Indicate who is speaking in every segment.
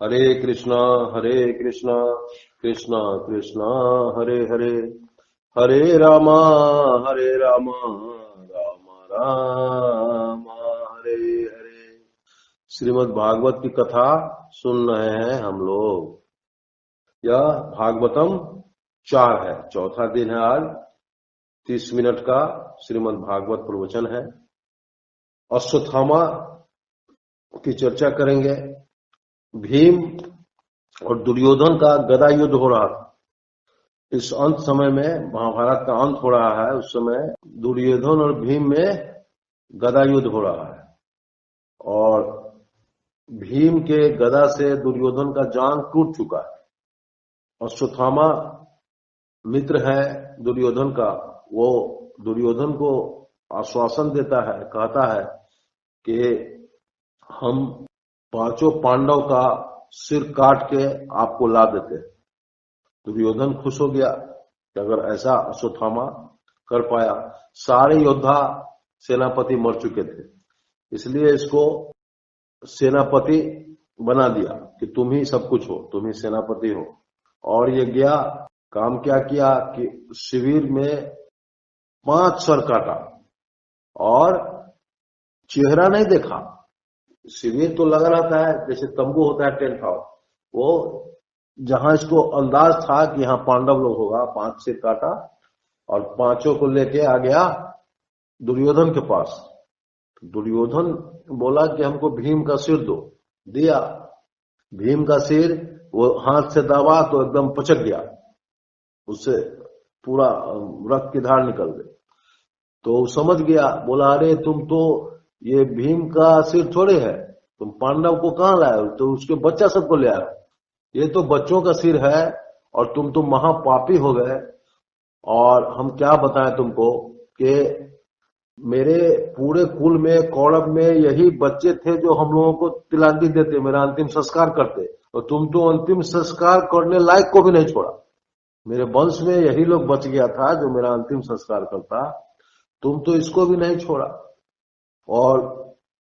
Speaker 1: हरे कृष्णा हरे कृष्णा कृष्णा कृष्णा हरे हरे, हरे रामा हरे रामा रामा रामा हरे हरे। श्रीमद् भागवत की कथा सुन रहे हैं हम लोग। यह भागवतम 4 है, चौथा दिन है आज। 30 मिनट का श्रीमद् भागवत प्रवचन है। अश्वत्थामा की चर्चा करेंगे। भीम और दुर्योधन का गदा युद्ध हो रहा था। इस अंत समय में, महाभारत का अंत हो रहा है, उस समय दुर्योधन और भीम में गदा युद्ध हो रहा है। और भीम के गदा से दुर्योधन का जांग टूट चुका है। अश्वत्थामा मित्र है दुर्योधन का। वो दुर्योधन को आश्वासन देता है, कहता है कि हम 5 पांडव का सिर काट के आपको ला देते। दुर्योधन खुश हो गया कि अगर ऐसा अश्वत्थामा कर पाया। सारे योद्धा सेनापति मर चुके थे, इसलिए इसको सेनापति बना दिया कि तुम ही सब कुछ हो, तुम ही सेनापति हो। और ये गया, काम क्या किया कि शिविर में 5 सर काटा और चेहरा नहीं देखा। शिविर तो लगा रहता है जैसे तंबू होता है, टेंट हाउस। वो जहां इसको अंदाज था कि यहाँ पांडव लोग होगा, 5 सिर काटा और 5 को लेके आ गया दुर्योधन के पास। दुर्योधन बोला कि हमको भीम का सिर दो। दिया। भीम का सिर वो हाथ से दबा तो एकदम पचक गया, उससे पूरा रक्त की धार निकल गई। तो समझ गया, बोला अरे तुम तो ये भीम का सिर थोड़े है, तुम पांडव को कहां लाए हो? तो उसके बच्चा सबको ले आए। ये तो बच्चों का सिर है और तुम तो महापापी हो गए। और हम क्या बताएं तुमको कि मेरे पूरे कुल में, कौरव में यही बच्चे थे जो हम लोगों को तिलांजलि देते, मेरा अंतिम संस्कार करते। और तुम तो अंतिम संस्कार करने लायक को भी नहीं छोड़ा। मेरे वंश में यही लोग बच गया था जो मेरा अंतिम संस्कार करता, तुम तो इसको भी नहीं छोड़ा। और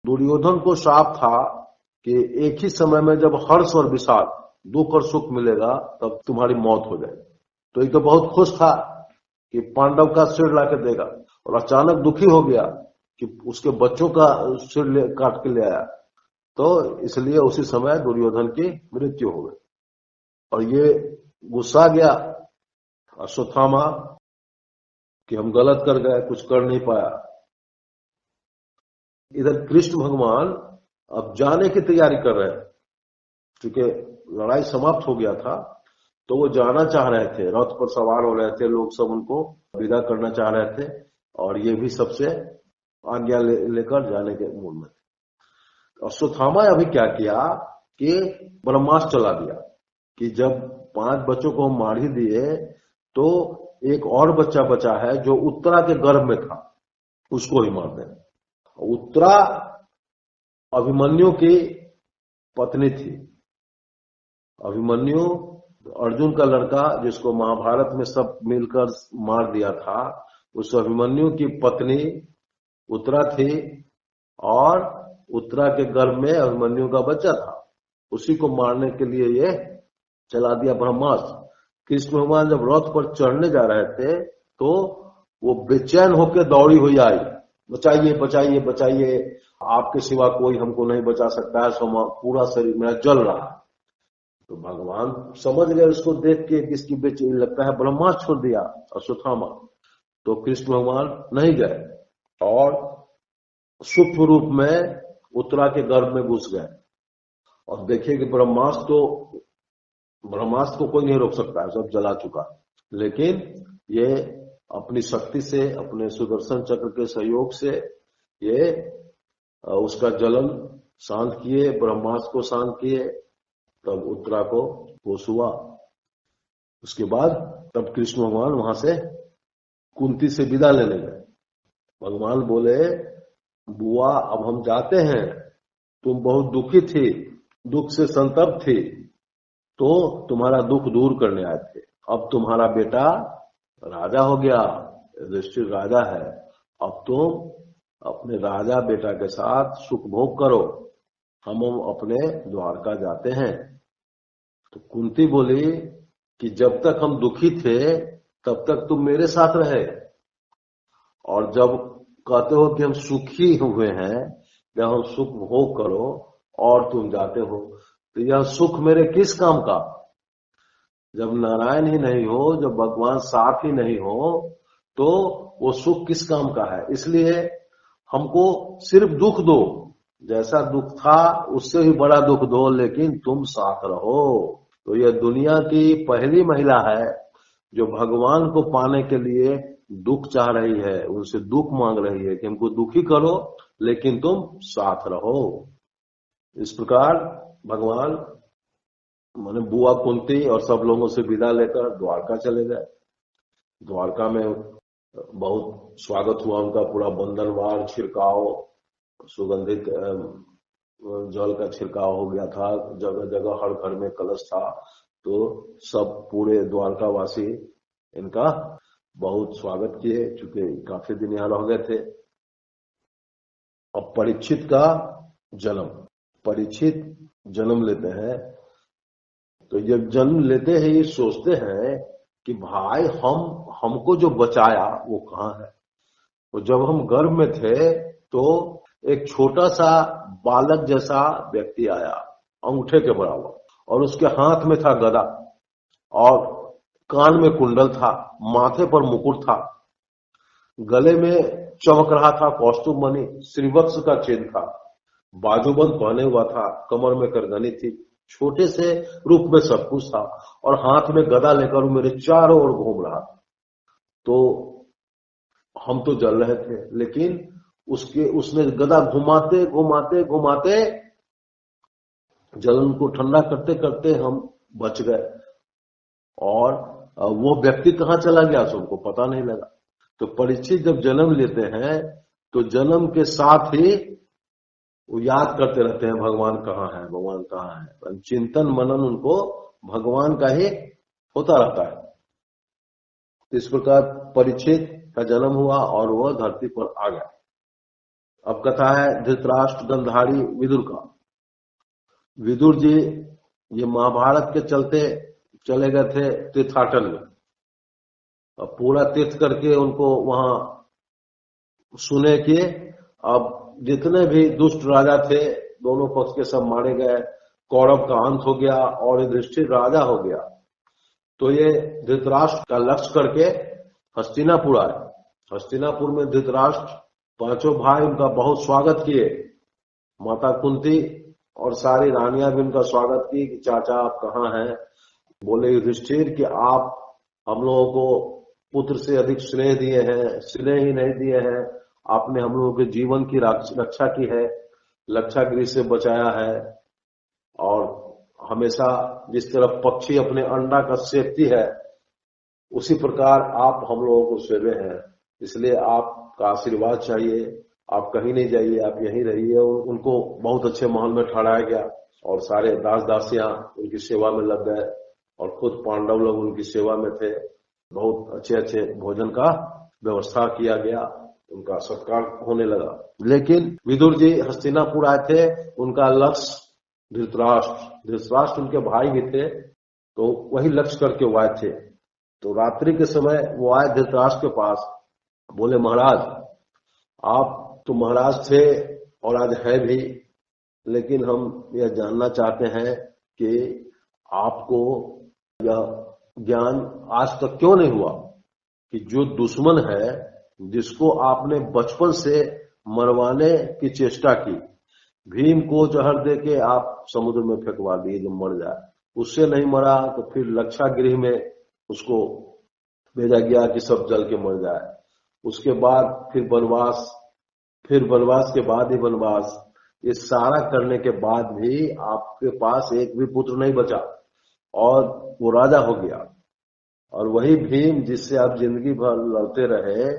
Speaker 1: दुर्योधन को श्राप था कि एक ही समय में जब हर्ष और विषाद, दुख और सुख मिलेगा, तब तुम्हारी मौत हो जाएगी। तो ये तो बहुत खुश था कि पांडव का सिर ला के देगा, और अचानक दुखी हो गया कि उसके बच्चों का सिर काट के ले आया। तो इसलिए उसी समय दुर्योधन की मृत्यु हो गई। और ये गुस्सा गया अश्वत्थामा कि हम गलत कर गए, कुछ कर नहीं पाया। इधर कृष्ण भगवान अब जाने की तैयारी कर रहे हैं, क्योंकि लड़ाई समाप्त हो गया था। तो वो जाना चाह रहे थे, रथ पर सवार हो रहे थे, लोग सब उनको विदा करना चाह रहे थे और ये भी सबसे आज्ञा लेकर जाने के मूड में थे। अश्वत्थामा अभी क्या किया कि ब्रह्मास्त्र चला दिया कि जब 5 बच्चों को हम मार ही दिए तो एक और बच्चा बचा है जो उत्तरा के गर्भ में था, उसको ही मार दें। उत्तरा अभिमन्यु की पत्नी थी। अभिमन्यु अर्जुन का लड़का, जिसको महाभारत में सब मिलकर मार दिया था, उस अभिमन्यु की पत्नी उत्तरा थी। और उत्तरा के गर्भ में अभिमन्यु का बच्चा था। उसी को मारने के लिए ये चला दिया ब्रह्मास्त्र। कृष्ण भगवान जब रथ पर चढ़ने जा रहे थे तो वो बेचैन होकर दौड़ी हुई आई, बचाइए बचाइए बचाइए, आपके सिवा कोई हमको नहीं बचा सकता है, पूरा शरीर मेरा जल रहा है। तो भगवान समझ गए उसको देख के किसकी बेचैनी, लगता है ब्रह्मास्त्र छोड़ दिया अश्वत्थामा। तो कृष्ण भगवान नहीं गए और सूक्ष्म रूप में उत्तरा के गर्भ में घुस गए। और देखिए कि ब्रह्मास्त्र को कोई नहीं रोक सकता है, सब जला चुका। लेकिन ये अपनी शक्ति से, अपने सुदर्शन चक्र के सहयोग से ये उसका जलन शांत किए, ब्रह्मास्त्र को शांत किए, तब उत्तरा को होश हुआ। उसके बाद तब कृष्ण भगवान वहां से कुंती से विदा लेने गए। भगवान बोले, बुआ अब हम जाते हैं, तुम बहुत दुखी थी, दुख से संतप्त थी, तो तुम्हारा दुख दूर करने आए थे। अब तुम्हारा बेटा राजा हो गया, युधिष्ठिर राजा है। अब तुम अपने राजा बेटा के साथ सुख भोग करो। हम अपने द्वारका जाते हैं। तो कुंती बोली कि जब तक हम दुखी थे तब तक तुम मेरे साथ रहे, और जब कहते हो कि हम सुखी हुए हैं, जब हम सुख भोग करो और तुम जाते हो, तो यह सुख मेरे किस काम का? जब नारायण ही नहीं हो, जब भगवान साथ ही नहीं हो, तो वो सुख किस काम का है? इसलिए हमको सिर्फ दुख दो, जैसा दुख था उससे भी बड़ा दुख दो, लेकिन तुम साथ रहो। तो यह दुनिया की पहली महिला है जो भगवान को पाने के लिए दुख चाह रही है, उनसे दुख मांग रही है कि हमको दुखी करो लेकिन तुम साथ रहो। इस प्रकार भगवान माने बुआ कुंती और सब लोगों से विदा लेकर द्वारका चले गए। द्वारका में बहुत स्वागत हुआ उनका, पूरा बंधनवार छिड़काव, सुगंधित जल का छिड़काव हो गया था, जगह जगह हर घर में कलश था। तो सब पूरे द्वारका वासी इनका बहुत स्वागत किए, चूंकि काफी दिन यहाँ रह गए थे। अब परीक्षित का जन्म, परीक्षित जन्म लेते हैं। तो जब जन्म लेते हैं ये सोचते हैं कि भाई हमको जो बचाया वो कहाँ है। तो जब हम गर्भ में थे तो एक छोटा सा बालक जैसा व्यक्ति आया, अंगूठे के बराबर, और उसके हाथ में था गदा, और कान में कुंडल था, माथे पर मुकुट था, गले में चमक रहा था कौस्तुभ मणि, श्रीवत्स का चिन्ह था, बाजूबंद पहने हुआ था, कमर में करधनी थी, छोटे से रूप में सब कुछ था, और हाथ में गदा लेकर वो मेरे चारों ओर घूम रहा था। तो हम तो जल रहे थे, लेकिन उसने गदा घुमाते घुमाते घुमाते जलन को ठंडा करते करते हम बच गए, और वो व्यक्ति कहाँ चला गया सो हमको पता नहीं लगा। तो परीक्षित जब जन्म लेते हैं तो जन्म के साथ ही वो याद करते रहते हैं भगवान कहाँ है, भगवान कहाँ है, चिंतन मनन उनको भगवान का ही होता रहता है। इस प्रकार परीक्षित का जन्म हुआ और वह धरती पर आ गया। अब कथा है धृतराष्ट्र गंधारी विदुर का। विदुर जी ये महाभारत के चलते चले गए थे तीर्थाटन में, अब पूरा तीर्थ करके उनको वहां सुने कि अब जितने भी दुष्ट राजा थे दोनों पक्ष के सब मारे गए, कौरव का अंत हो गया और युधिष्ठिर राजा हो गया। तो ये धृतराष्ट्र का लक्ष्य करके हस्तिनापुर आए। हस्तिनापुर में धृतराष्ट्र पांचों भाई उनका बहुत स्वागत किए, माता कुंती और सारी रानियां भी उनका स्वागत की कि चाचा आप कहाँ हैं। बोले युधिष्ठिर कि आप हम लोगों को पुत्र से अधिक स्नेह दिए हैं, स्नेह ही नहीं दिए हैं, आपने हम लोगों के जीवन की रक्षा की है, लक्षागृह से बचाया है, और हमेशा जिस तरह पक्षी अपने अंडा का सेकती है उसी प्रकार आप हम लोगों को सेवे हैं, इसलिए आपका आशीर्वाद चाहिए, आप कहीं नहीं जाइए, आप यहीं रहिए। उनको बहुत अच्छे महल में ठहराया गया और सारे दास दासियां उनकी सेवा में लग गए और खुद पांडव लोग उनकी सेवा में थे। बहुत अच्छे अच्छे भोजन का व्यवस्था किया गया, उनका सत्कार होने लगा। लेकिन विदुर जी हस्तिनापुर आए थे, उनका लक्ष्य धृतराष्ट्र उनके भाई भी थे, तो वही लक्ष्य करके वो आए थे। तो रात्रि के समय वो आए धृतराष्ट्र के पास, बोले महाराज आप तो महाराज थे और आज है भी, लेकिन हम यह जानना चाहते हैं कि आपको यह ज्ञान आज तक क्यों नहीं हुआ कि जो दुश्मन है जिसको आपने बचपन से मरवाने की चेष्टा की, भीम को जहर देके आप समुद्र में फेंकवा दिए जो मर जाए, उससे नहीं मरा तो फिर लक्षागृह में उसको भेजा गया कि सब जल के मर जाए। उसके बाद फिर वनवास के बाद ही वनवास, ये सारा करने के बाद भी आपके पास एक भी पुत्र नहीं बचा और वो राजा हो गया, और वही भीम जिससे आप जिंदगी भर लड़ते रहे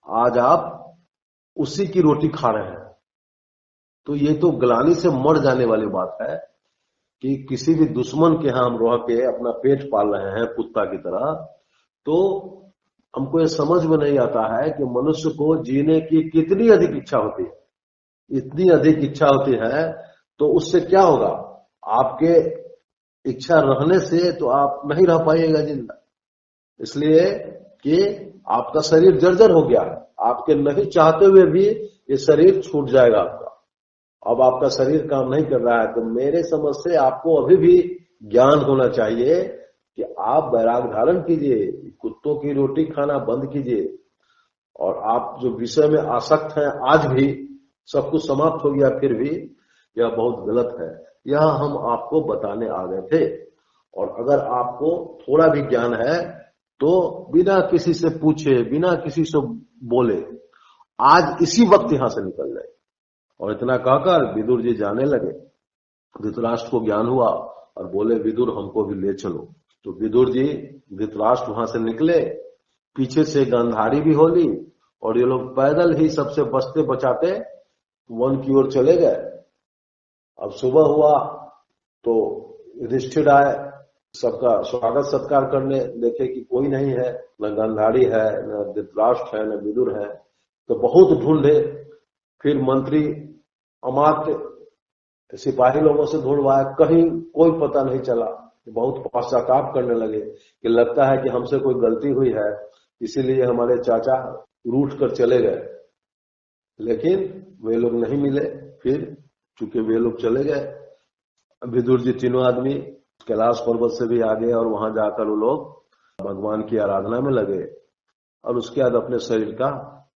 Speaker 1: आज आप उसी की रोटी खा रहे हैं। तो ये तो ग्लानि से मर जाने वाली बात है कि किसी भी दुश्मन के यहां हम रह के अपना पेट पाल रहे हैं कुत्ता की तरह। तो हमको ये समझ में नहीं आता है कि मनुष्य को जीने की कितनी अधिक इच्छा होती है, इतनी अधिक इच्छा होती है तो उससे क्या होगा, आपके इच्छा रहने से तो आप नहीं रह पाइएगा जिंदा, इसलिए कि आपका शरीर जर्जर हो गया है, आपके नहीं चाहते हुए भी ये शरीर छूट जाएगा आपका। अब आपका शरीर काम नहीं कर रहा है, तो मेरे समझ से आपको अभी भी ज्ञान होना चाहिए कि आप वैराग धारण कीजिए, कुत्तों की रोटी खाना बंद कीजिए, और आप जो विषय में आसक्त हैं आज भी, सब कुछ समाप्त हो गया फिर भी, यह बहुत गलत है। यह हम आपको बताने आ गए थे, और अगर आपको थोड़ा भी ज्ञान है तो बिना किसी से पूछे, बिना किसी से बोले आज इसी वक्त यहां से निकल जाए। और इतना कहकर विदुर जी जाने लगे। धृतराष्ट्र को ज्ञान हुआ और बोले, विदुर हमको भी ले चलो। तो विदुर जी धृतराष्ट्र वहां से निकले, पीछे से गांधारी भी होली, और ये लोग पैदल ही सबसे बचते बचाते वन की ओर चले गए। अब सुबह हुआ तो युधिष्ठिर आए सबका स्वागत सत्कार करने, देखे कि कोई नहीं है, न गांधारी है, न धृतराष्ट्र है, न विदुर है। तो बहुत ढूंढे, फिर मंत्री अमात्य सिपाही लोगों से ढूंढवाया, कहीं कोई पता नहीं चला। बहुत पश्चाताप करने लगे कि लगता है कि हमसे कोई गलती हुई है, इसीलिए हमारे चाचा रूठ कर चले गए। लेकिन वे लोग नहीं मिले। फिर चूंकि वे लोग चले गए, विदुर जी तीनों आदमी कैलाश पर्वत से भी आ गए, और वहां जाकर वो लोग भगवान की आराधना में लगे, और उसके बाद अपने शरीर का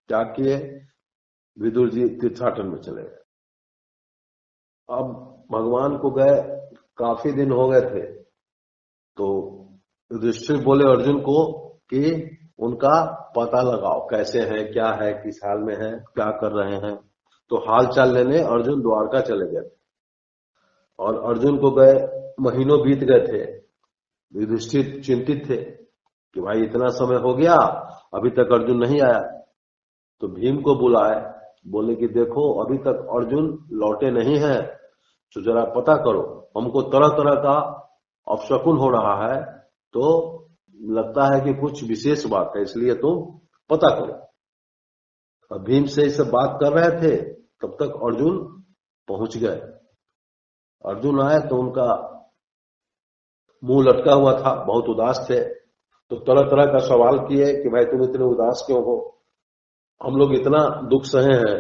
Speaker 1: त्याग किए। विदुर जी तीर्थाटन में चले गए। अब भगवान को गए काफी दिन हो गए थे, तो युधिष्ठिर बोले अर्जुन को कि उनका पता लगाओ, कैसे हैं, क्या है, किस हाल में है, क्या कर रहे हैं। तो हाल चाल लेने अर्जुन द्वारका चले गए, और अर्जुन को गए महीनों बीत गए थे। युधिष्ठिर चिंतित थे कि भाई इतना समय हो गया, अभी तक अर्जुन नहीं आया। तो भीम को बुलाए, बोले कि देखो अभी तक अर्जुन लौटे नहीं है, तो जरा पता करो, हमको तरह तरह का अपशकुन हो रहा है, तो लगता है कि कुछ विशेष बात है, इसलिए तुम पता करो। अब भीम से इसे बात कर रहे थे, तब तक अर्जुन पहुंच गए। अर्जुन आए तो उनका मुंह लटका हुआ था, बहुत उदास थे। तो तरह तरह का सवाल किए कि भाई तुम इतने उदास क्यों हो, हम लोग इतना दुख सहे हैं,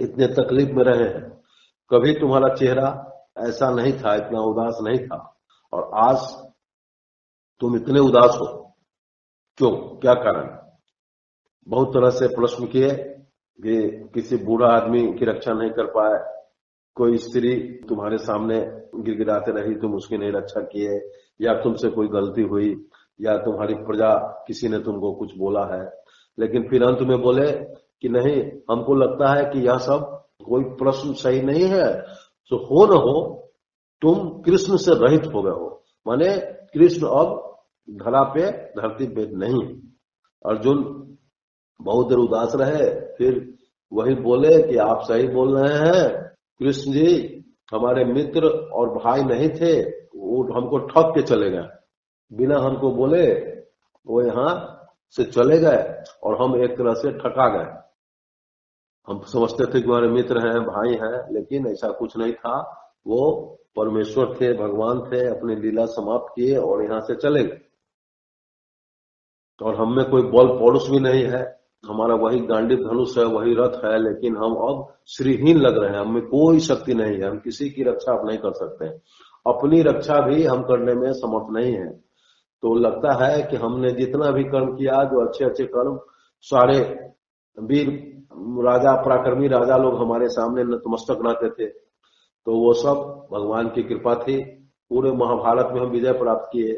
Speaker 1: इतने तकलीफ में रहे हैं, कभी तुम्हारा चेहरा ऐसा नहीं था, इतना उदास नहीं था, और आज तुम इतने उदास हो, क्यों, क्या कारण। बहुत तरह से प्रश्न किए कि किसी बूढ़ा आदमी की रक्षा नहीं कर पाए, कोई स्त्री तुम्हारे सामने गिड़गिड़ाते रही, तुम उसकी नहीं रक्षा किए, या तुमसे कोई गलती हुई, या तुम्हारी प्रजा किसी ने तुमको कुछ बोला है। लेकिन फिर अंत में बोले कि नहीं, हमको लगता है कि यह सब कोई प्रश्न सही नहीं है, तो हो न हो तुम कृष्ण से रहित हो गए हो, माने कृष्ण अब धरा पे, धरती पे नहीं। अर्जुन बहुत देर उदास रहे, फिर वही बोले कि आप सही बोल रहे हैं, कृष्ण जी हमारे मित्र और भाई नहीं थे, वो हमको ठग के चले गए, बिना हमको बोले वो यहां से चले गए, और हम एक तरह से ठगा गए। हम समझते थे कि हमारे मित्र हैं, भाई हैं, लेकिन ऐसा कुछ नहीं था, वो परमेश्वर थे, भगवान थे, अपनी लीला समाप्त किए और यहां से चले गए। और हम में कोई बल पौरुष भी नहीं है, हमारा वही गांडीव धनुष है, वही रथ है, लेकिन हम अब श्रीहीन लग रहे हैं, हमें कोई शक्ति नहीं है, हम किसी की रक्षा अब नहीं कर सकते, अपनी रक्षा भी हम करने में समर्थ नहीं है। तो लगता है कि हमने जितना भी कर्म किया, जो अच्छे अच्छे कर्म, सारे वीर राजा, पराक्रमी राजा लोग हमारे सामने नतमस्तक रहते थे, तो वो सब भगवान की कृपा थी। पूरे महाभारत में हम विजय प्राप्त किए,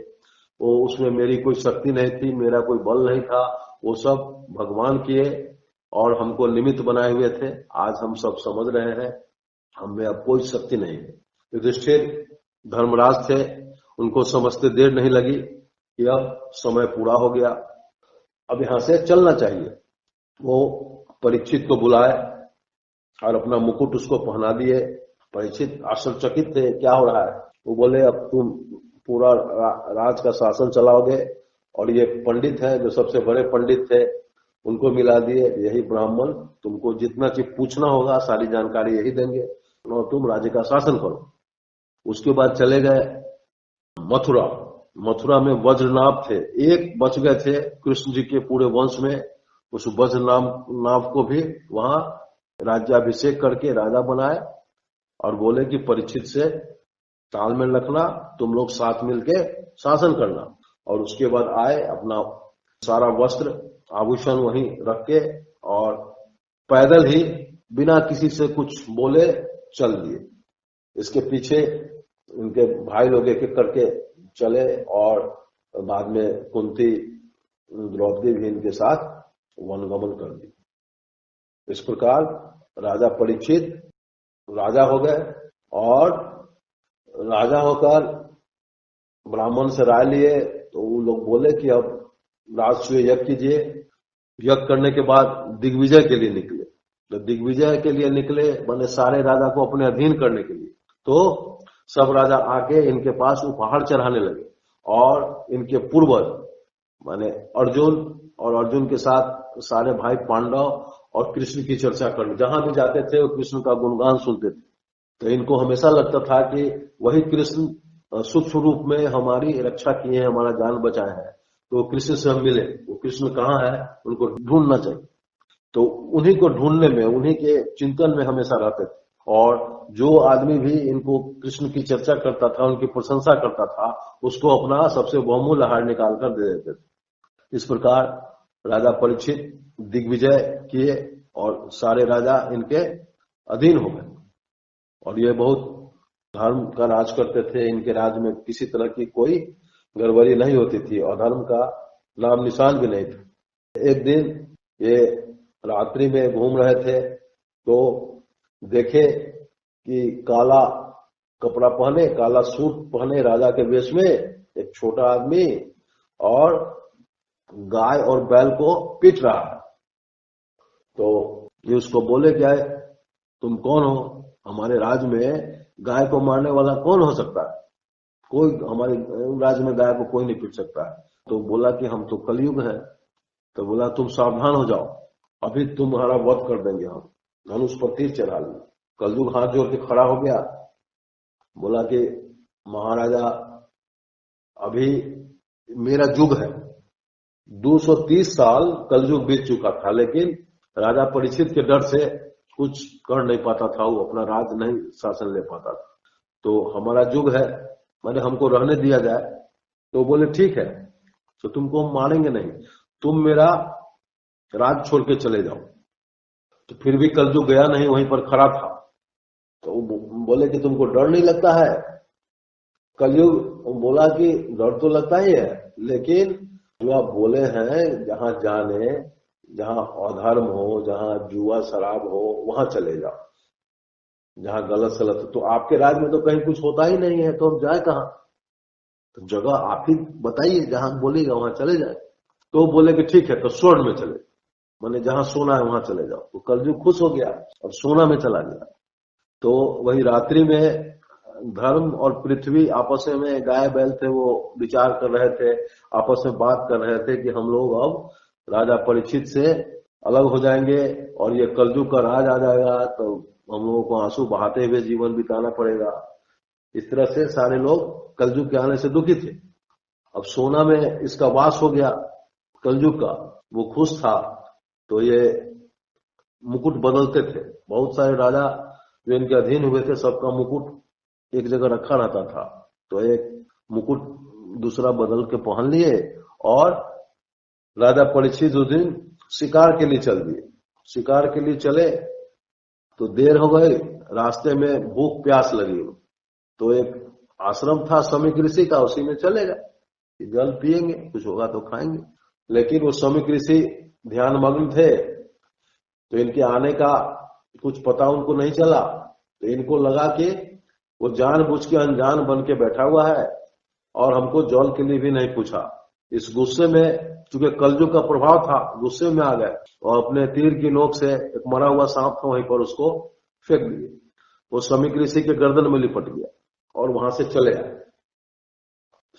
Speaker 1: वो उसमें मेरी कोई शक्ति नहीं थी, मेरा कोई बल नहीं था, वो सब भगवान किए और हमको निमित्त बनाए हुए थे। आज हम सब समझ रहे हैं हमें अब कोई शक्ति नहीं है। युधिष्ठिर धर्मराज थे, उनको समझते देर नहीं लगी कि अब समय पूरा हो गया, अब यहां से चलना चाहिए। वो परीक्षित को बुलाए और अपना मुकुट उसको पहना दिए। परीक्षित आश्चर्यचकित थे, क्या हो रहा है। वो बोले अब तुम पूरा राज का शासन चलाओगे, और ये पंडित है जो सबसे बड़े पंडित थे उनको मिला दिए, यही ब्राह्मण तुमको जितना चीज पूछना होगा सारी जानकारी यही देंगे, और तुम राज्य का शासन करो। उसके बाद चले गए मथुरा। मथुरा में वज्रनाभ थे, एक बच गए थे कृष्ण जी के पूरे वंश में। उस वज्रनाभ को भी वहां राज्याभिषेक करके राजा बनाए और बोले कि परीक्षित से तालमेल रखना, तुम लोग साथ मिलके शासन करना। और उसके बाद आए, अपना सारा वस्त्र आभूषण वहीं रख के और पैदल ही बिना किसी से कुछ बोले चल दिए। इसके पीछे उनके भाई लोग एक एक करके चले और बाद में कुंती द्रौपदी भी इनके साथ वनगमन कर दी। इस प्रकार राजा परीक्षित राजा हो गए और राजा होकर ब्राह्मण से राय लिए तो वो लोग बोले कि अब राजसूय यज्ञ कीजिए। यज्ञ करने के बाद दिग्विजय के लिए निकले। तो दिग्विजय के लिए निकले माने सारे राजा को अपने अधीन करने के लिए। तो सब राजा आके इनके पास उपहार चढ़ाने लगे और इनके पूर्वज माने अर्जुन और अर्जुन के साथ सारे भाई पांडव और कृष्ण की चर्चा करने जहां भी जाते थे वो कृष्ण का गुणगान सुनते थे। तो इनको हमेशा लगता था कि वही कृष्ण सूक्ष्म रूप में हमारी रक्षा किए हैं, हमारा जान बचाए हैं। तो कृष्ण से हम मिले, वो कृष्ण कहाँ है उनको ढूंढना चाहिए। तो उन्हीं को ढूंढने में, उन्हीं के चिंतन में हमेशा रहते थे। और जो आदमी भी इनको कृष्ण की चर्चा करता था, उनकी प्रशंसा करता था, उसको अपना सबसे बहुमूल्य हार निकाल कर दे देते थे। इस प्रकार राजा परीक्षित दिग्विजय किए और सारे राजा इनके अधीन हो गए। और ये बहुत धर्म का राज करते थे। इनके राज में किसी तरह की कोई गड़बड़ी नहीं होती थी और धर्म का नाम निशान भी नहीं था। एक दिन ये रात्रि में घूम रहे थे तो देखे कि काला कपड़ा पहने, काला सूट पहने राजा के वेश में एक छोटा आदमी और गाय और बैल को पीट रहा है। तो ये उसको बोले क्या है, तुम कौन हो? हमारे राज्य में गाय को मारने वाला कौन हो सकता है? कोई हमारे राज्य में गाय को कोई नहीं पीट सकता है। तो बोला कि हम तो कलयुग है। तो बोला तुम सावधान हो जाओ, अभी तुम्हारा वध कर देंगे हम। धनुष पर तीर चढ़ा लिया। कलयुग हाथ जोड़ के खड़ा हो गया, बोला कि महाराजा अभी मेरा युग है। 230 साल कलयुग बीत चुका था, लेकिन राजा परीक्षित के डर से कुछ कर नहीं पाता था, वो अपना राज नहीं शासन ले पाता था। तो हमारा युग है, माने हमको रहने दिया जाए। तो बोले ठीक है, तो तुमको हम मारेंगे नहीं, तुम मेरा राज छोड़ के चले जाओ। तो फिर भी कलयुग गया नहीं, वहीं पर खड़ा था। तो बोले कि तुमको डर नहीं लगता है? कलयुग बोला कि डर तो लगता ही है, लेकिन जो आप बोले हैं जहां जाने, जहां अधर्म हो, जहां जुआ शराब हो, वहां चले जाओ, जहां गलत सलत। तो आपके राज्य में तो कहीं कुछ होता ही नहीं है, तो हम जाए कहां? तो जगह आप ही बताइए, जहां बोलेगा वहां चले जाए। तो बोले कि ठीक है, तो स्वर्ण में चले, माने जहां सोना है वहां चले जाओ। तो कलयुग खुश हो गया और सोना में चला गया। तो वही रात्रि में धर्म और पृथ्वी आपस में, गाय बैल थे वो विचार कर रहे थे, आपस में बात कर रहे थे कि हम लोग अब राजा परीक्षित से अलग हो जाएंगे और ये कलयुग का राज आ जाएगा, तो हम लोगों को आंसू बहाते हुए जीवन बिताना पड़ेगा। इस तरह से सारे लोग कलयुग के आने से दुखी थे। अब सोना में इसका वास हो गया कलयुग का, वो खुश था। तो ये मुकुट बदलते थे। बहुत सारे राजा जो इनके अधीन हुए थे, सबका मुकुट एक जगह रखा रहता था। तो एक मुकुट दूसरा बदल के पहन लिए और राजा परीक्षित उस दिन शिकार के लिए चल दिए। शिकार के लिए चले तो देर हो गई, रास्ते में भूख प्यास लगी। तो एक आश्रम था समीक ऋषि का, उसी में चले गए, जल पिएंगे, कुछ होगा तो खाएंगे। लेकिन वो समीक ऋषि ध्यान मग्न थे, तो इनके आने का कुछ पता उनको नहीं चला। तो इनको लगा कि वो जानबूझ के अनजान बन के बैठा हुआ है और हमको जल के लिए भी नहीं पूछा। इस गुस्से में, चूंकि कलयुग का प्रभाव था, गुस्से में आ गए और अपने तीर की नोक से एक मरा हुआ सांप था वहीं पर उसको फेंक दिए। वो समीक ऋषि के गर्दन में लिपट गया और वहां से चले आए।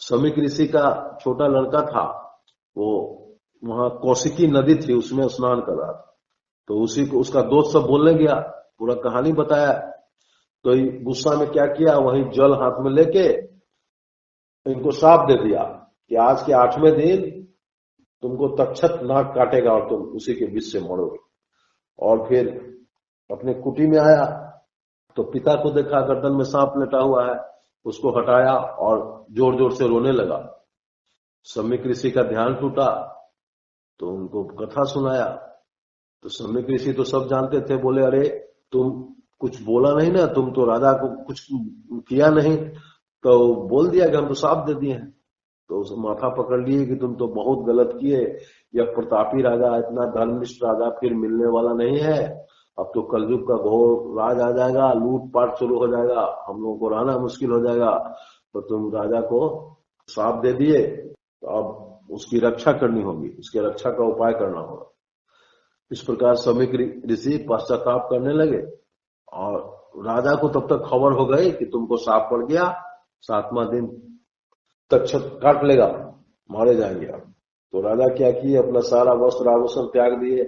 Speaker 1: समीक ऋषि का छोटा लड़का था, वो वहां कौशिकी नदी थी, उसमें स्नान कर रहा था। तो उसी को उसका दोस्त सब बोलने गया, पूरा कहानी बताया। तो ये गुस्सा में क्या किया, वही जल हाथ में लेके इनको श्राप दे दिया कि आज के 8वें दिन तुमको तक्षक नाक काटेगा और तुम उसी के विष से मरोगे। और फिर अपने कुटी में आया तो पिता को देखा गर्दन में सांप लेटा हुआ है, उसको हटाया और जोर जोर से रोने लगा। सम्यक ऋषि का ध्यान टूटा तो उनको कथा सुनाया। तो सम्यक ऋषि तो सब जानते थे, बोले अरे तुम कुछ बोला नहीं ना, तुम तो राजा को कुछ किया नहीं, तो बोल दिया कि हम तो श्राप दे दिए हैं। तो उस माथा पकड़ लिए कि तुम तो बहुत गलत किए, यह प्रतापी राजा, इतना धर्मनिष्ठ राजा फिर मिलने वाला नहीं है। अब तो कलयुग का घोर राज आ जाएगा, लूटपाट शुरू हो जाएगा, हम लोगों को रहना मुश्किल हो जाएगा। तो तुम राजा को श्राप दे दिए, तो अब उसकी रक्षा करनी होगी, उसकी रक्षा का उपाय करना होगा। इस प्रकार सम्यक ऋषि पश्चाताप करने लगे और राजा को तब तक खबर हो गई कि तुमको श्राप पड़ गया, 7वां दिन तक्षक काट लेगा, मारे जाएंगे आप। तो राजा क्या किए, अपना सारा वस्त्र आभूषण त्याग दिए,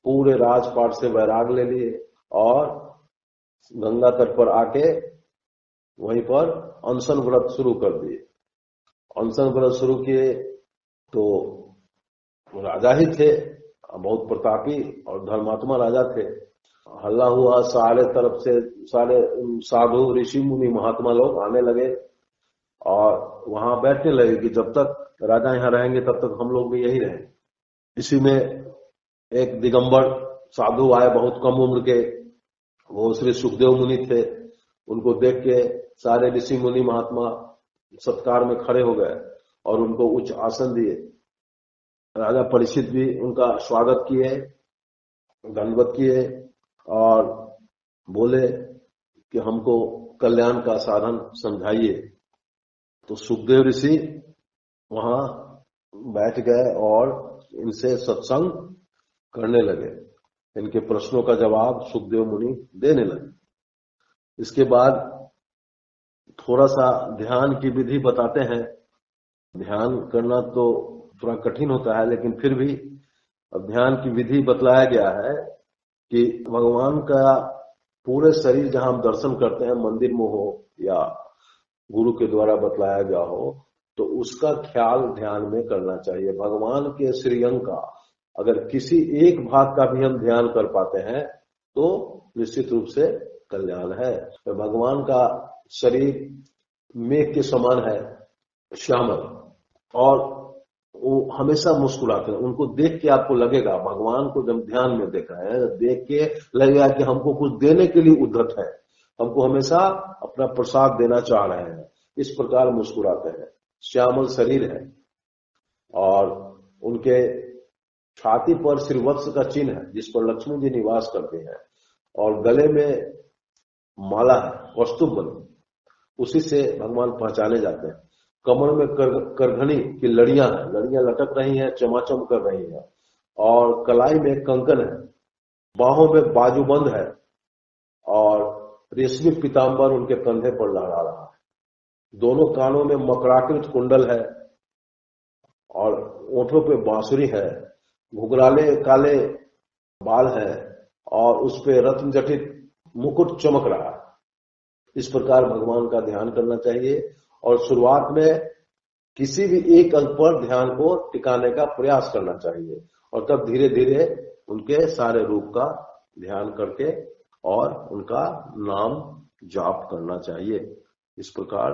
Speaker 1: पूरे राजपाट से वैराग ले लिए और गंगा तट पर आके वहीं पर अनशन व्रत शुरू कर दिए। अनशन व्रत शुरू किए तो राजा ही थे, बहुत प्रतापी और धर्मात्मा राजा थे। हल्ला हुआ, सारे तरफ से सारे साधु ऋषि मुनि महात्मा लोग आने लगे और वहां बैठने लगे कि जब तक राजा यहाँ रहेंगे तब तक हम लोग भी यही रहेंगे। इसी में एक दिगंबर साधु आए, बहुत कम उम्र के, वो श्री सुखदेव मुनि थे। उनको देख के सारे ऋषि मुनि महात्मा सत्कार में खड़े हो गए और उनको उच्च आसन दिए। राजा परीक्षित भी उनका स्वागत किए, दंडवत किए और बोले कि हमको कल्याण का साधन समझाइए। तो सुखदेव ऋषि वहां बैठ गए और इनसे सत्संग करने लगे। इनके प्रश्नों का जवाब सुखदेव मुनि देने लगे। इसके बाद थोड़ा सा ध्यान की विधि बताते हैं। ध्यान करना तो थोड़ा कठिन होता है, लेकिन फिर भी ध्यान की विधि बतलाया गया है कि भगवान का पूरे शरीर जहां हम दर्शन करते हैं, मंदिर में हो या गुरु के द्वारा बतलाया गया हो, तो उसका ख्याल ध्यान में करना चाहिए। भगवान के श्रीअंग का अगर किसी एक भाग का भी हम ध्यान कर पाते हैं तो निश्चित रूप से कल्याण है। तो भगवान का शरीर मेघ के समान है, श्यामल, और वो हमेशा मुस्कुराते हैं। उनको देख के आपको लगेगा, भगवान को जब ध्यान में देख रहे हैं, देख के लगेगा कि हमको कुछ देने के लिए उद्धत है, हमको हमेशा अपना प्रसाद देना चाह रहे हैं। इस प्रकार मुस्कुराते हैं। श्यामल शरीर है और उनके छाती पर श्रीवत्स का चिन्ह है जिस पर लक्ष्मी जी निवास करते हैं, और गले में माला है कौस्तुभ बनी, उसी से भगवान पहचाने जाते हैं। कमर में करघनी की लड़ियां हैं, लड़ियां लटक रही हैं, चमाचम कर रही हैं, और कलाई में कंकन है, बाहों में बाजूबंद है और रेशमी पीताम्बर उनके कंधे पर लहरा रहा है। दोनों कानों में मकराकृत कुंडल है और ओठों पे बांसुरी है। घुघराले काले बाल है और उस पे रत्न जटित मुकुट चमक रहा है। इस प्रकार भगवान का ध्यान करना चाहिए और शुरुआत में किसी भी एक अंग पर ध्यान को टिकाने का प्रयास करना चाहिए और तब धीरे धीरे उनके सारे रूप का ध्यान करके और उनका नाम जाप करना चाहिए। इस प्रकार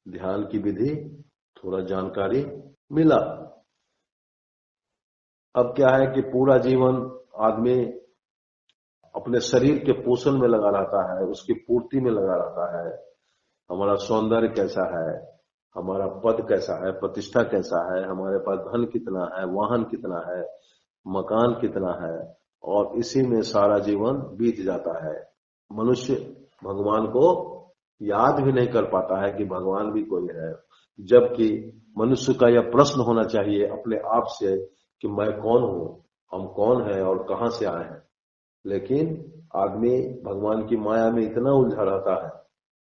Speaker 1: ध्यान की विधि थोड़ा जानकारी मिला। अब क्या है कि पूरा जीवन आदमी अपने शरीर के पोषण में लगा रहता है, उसकी पूर्ति में लगा रहता है। हमारा सौंदर्य कैसा है, हमारा पद कैसा है, प्रतिष्ठा कैसा है, हमारे पास धन कितना है, वाहन कितना है, मकान कितना है, और इसी में सारा जीवन बीत जाता है। मनुष्य भगवान को याद भी नहीं कर पाता है कि भगवान भी कोई है, जबकि मनुष्य का यह प्रश्न होना चाहिए अपने आप से कि मैं कौन हूं, हम कौन है और कहां से आए हैं। लेकिन आदमी भगवान की माया में इतना उलझा रहता है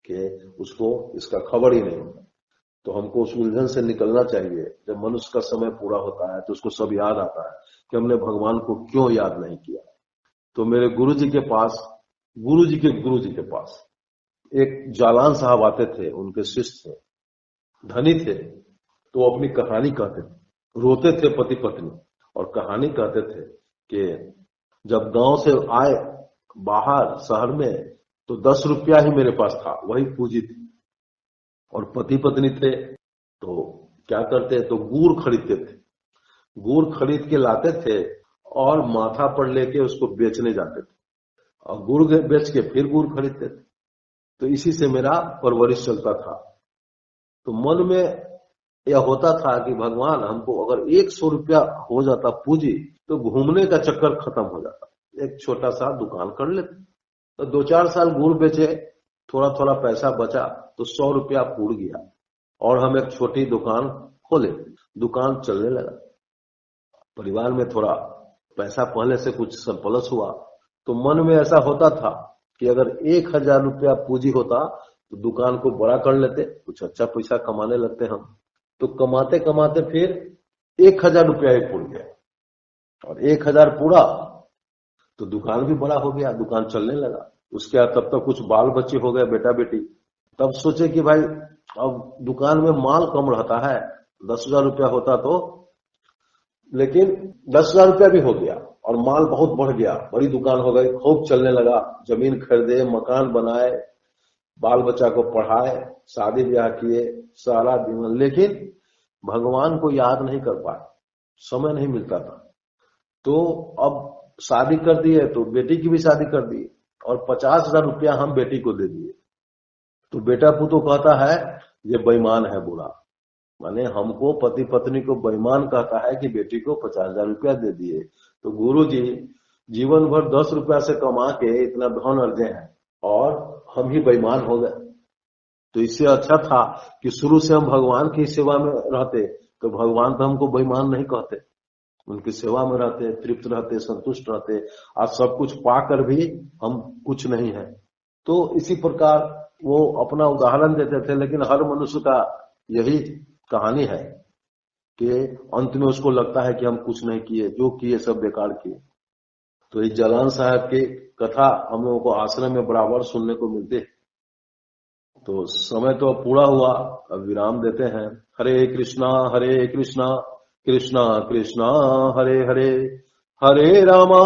Speaker 1: कि उसको इसका खबर ही नहीं होता। तो हमको उस उलझन से निकलना चाहिए। जब मनुष्य का समय पूरा होता है तो उसको सब याद आता है कि हमने भगवान को क्यों याद नहीं किया। तो मेरे गुरु जी के पास, गुरु जी के पास एक जालान साहब आते थे, उनके शिष्य थे, धनी थे, तो वो अपनी कहानी कहते थे, रोते थे पति पत्नी, और कहानी कहते थे कि जब गांव से आए बाहर शहर में तो 10 रुपया ही मेरे पास था, वही पूंजी थी। और पति पत्नी थे तो क्या करते, तो गुड़ खरीदते थे, गुड़ खरीद के लाते थे और माथा पर लेके उसको बेचने जाते थे, और गुड़ बेच के फिर गुड़ खरीदते थे। तो इसी से मेरा परवरिश चलता था। तो मन में यह होता था कि भगवान हमको अगर 100 रुपया हो जाता पूंजी तो घूमने का चक्कर खत्म हो जाता, एक छोटा सा दुकान कर लेते। तो 2-4 साल गुड़ बेचे, थोड़ा थोड़ा पैसा बचा तो 100 रुपया पूड़ गया और हम एक छोटी दुकान खोले, दुकान चलने लगा। परिवार में थोड़ा पैसा पहले से कुछ सरप्लस हुआ, तो मन में ऐसा होता था कि अगर 1000 रुपया पूंजी होता तो दुकान को बड़ा कर लेते, कुछ अच्छा पैसा कमाने लगते हम। तो कमाते कमाते फिर 1000 रुपया ही पूड़ गया, और 1000 पूरा तो दुकान भी बड़ा हो गया, दुकान चलने लगा। उसके बाद तब तक कुछ बाल बच्चे हो गए, बेटा बेटी। तब सोचे कि भाई अब दुकान में माल कम रहता है, 10,000 रुपया होता तो, लेकिन 10,000 रुपया भी हो गया और माल बहुत बढ़ गया, बड़ी दुकान हो गई, खूब चलने लगा। जमीन खरीदे, मकान बनाए, बाल बच्चा को पढ़ाए, शादी ब्याह किए, सारा जीवन। लेकिन भगवान को याद नहीं कर पाए, समय नहीं मिलता था। तो अब शादी कर दिए तो बेटी की भी शादी कर दी और 50,000 रुपया हम बेटी को दे दिए। तो बेटा पुतो कहता है ये बेईमान है, बुरा। माने हमको पति पत्नी को बेईमान कहता है कि बेटी को 50,000 रुपया दे दिए। तो गुरु जी जीवन भर 10 रुपया से कमा के इतना धन अर्जे हैं और हम ही बेईमान हो गए। तो इससे अच्छा था कि शुरू से हम भगवान की सेवा में रहते, तो भगवान तो हमको बेईमान नहीं कहते, उनकी सेवा में रहते, तृप्त रहते, संतुष्ट रहते। आज सब कुछ पाकर भी हम कुछ नहीं है। तो इसी प्रकार वो अपना उदाहरण देते थे, लेकिन हर मनुष्य का यही कहानी है कि अंत में उसको लगता है कि हम कुछ नहीं किए, जो किए सब बेकार किए। तो इस जालान साहब की कथा हम लोगों को आश्रम में बराबर सुनने को मिलती है। तो समय तो पूरा हुआ, अब विराम देते हैं। हरे कृष्णा कृष्णा कृष्णा हरे हरे, हरे रामा